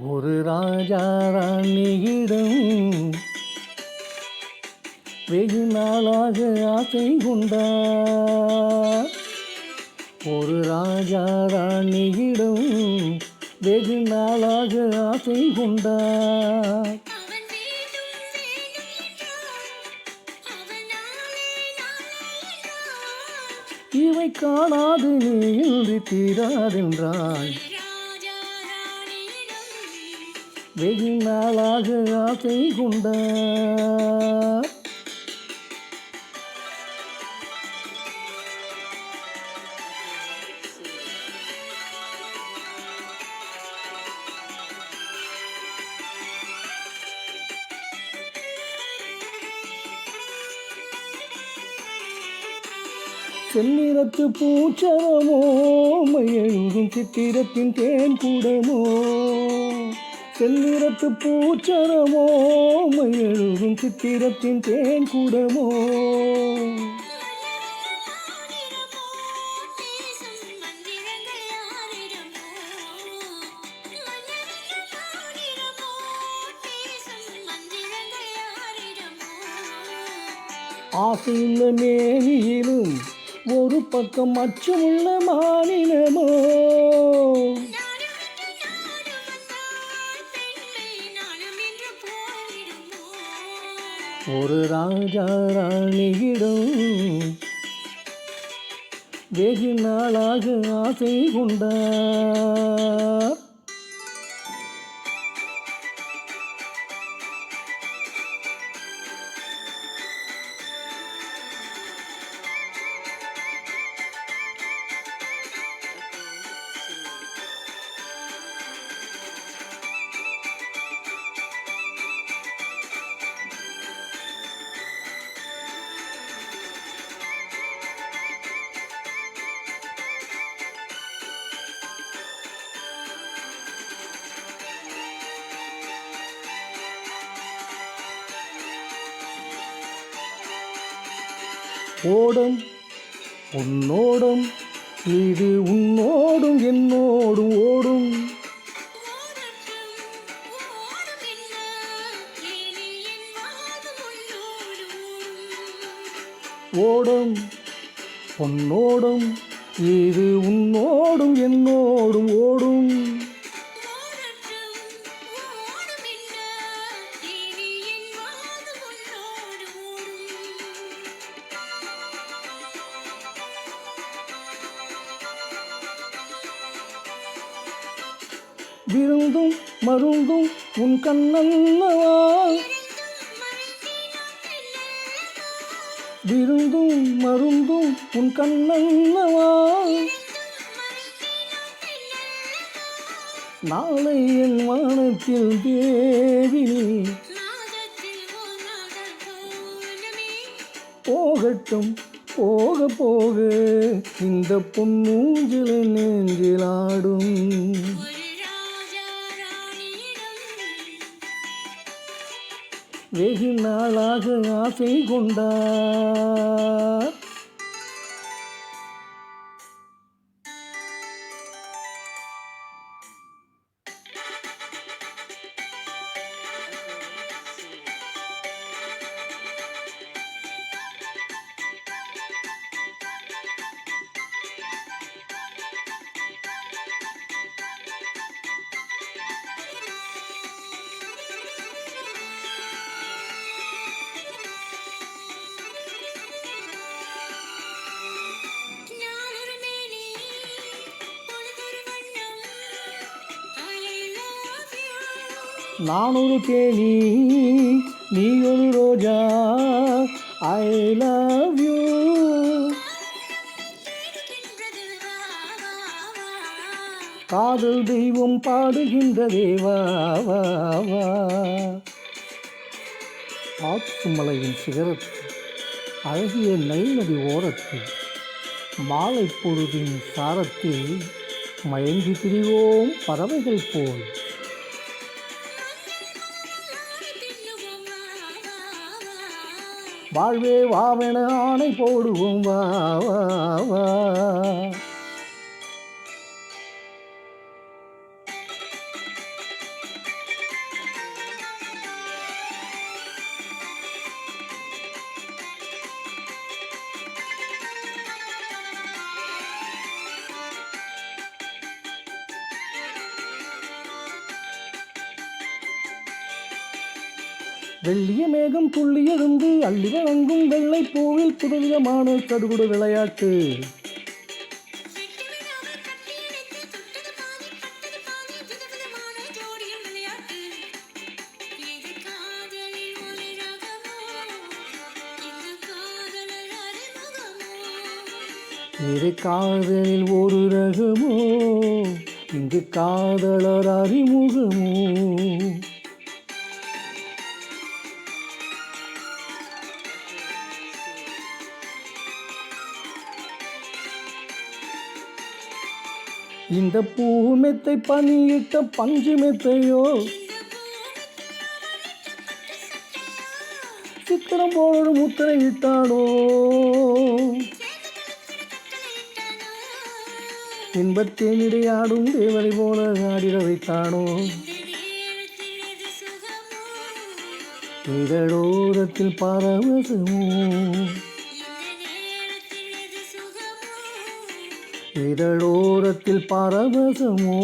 ஒரு ராஜா ராணியிடம் வெகு நாளாக ஆசை கொண்டார். ஒரு ராஜா ராணியிடம் வெகு நாளாக ஆசை கொண்டார். இவை காணாது நீ இன்றி தீராதென்றாய். வெகு நாளாக ஆசை கொண்டார். செந்நிறத்து பூச்சரமோ எழுதும் சித்திரத்தின் தேன் கூடமோ. செந்நிறத்து பூச்சரமோ எழுதும் சித்திரத்தின் தேன் கூடமோ. ஆசையுள்ள மேனியிலும் ஒரு பக்கம் அச்சமுள்ள மாநிலமோ. ஒரு ராஜா ராணியிடம் வெகு நாளாக ஆசை கொண்டார். ஓடம் உன்னோடும் இது உன்னோடும் என்னோடும் ஓடும். ஓடும் உன்னோடும் இது உன்னோடும் என்னோடும் ஓடும். விருந்தும் மருந்தும் உன் கண்ணல்லவா. விருந்தும் மருந்தும் உன் கண்ணல்லவா. நாளை என் வானத்தில் தேவி போகட்டும் போக போக இந்த பொன்னூஞ்சல் நெஞ்சிலாடும். வெகு நாளாக ஆசை கொண்டார். நான் ஒரு தேனி நீ ஒரு ரோஜா ஐ லவ் யூ. காதல் தெய்வம் பாடுகின்றதே வா வா வா. ஆத்துமலையின் சிகரத்தில் அழகிய நைல் நதி ஓரத்தில் மாலை பொழுதின் சாரத்தில் மயங்கி திரிவோம் பறவைகள் போல். வாழ்வே வாவென ஆணை போடுவோம் வா வா வா. வெள்ளிய மேகம் துள்ளி எழுந்து அள்ளி வழங்கும் வெள்ளை பூவில் புதுவிதமான சடுகுடு விளையாட்டு. இது காதலில் ஒரு ரகமோ, இங்கு காதலர் அறிமுகமோ. இந்த பூ மெத்தை பனியிட்ட பஞ்சு மெத்தையோ, சித்திரம் போல முத்திரை இட்டானோ, இன்பத்தேனிடையாடும் தேவதை போல ஆடிட வைத்தானோ. இதழோரத்தில் பரவசமோ, இதழோரத்தில் பரவசமோ.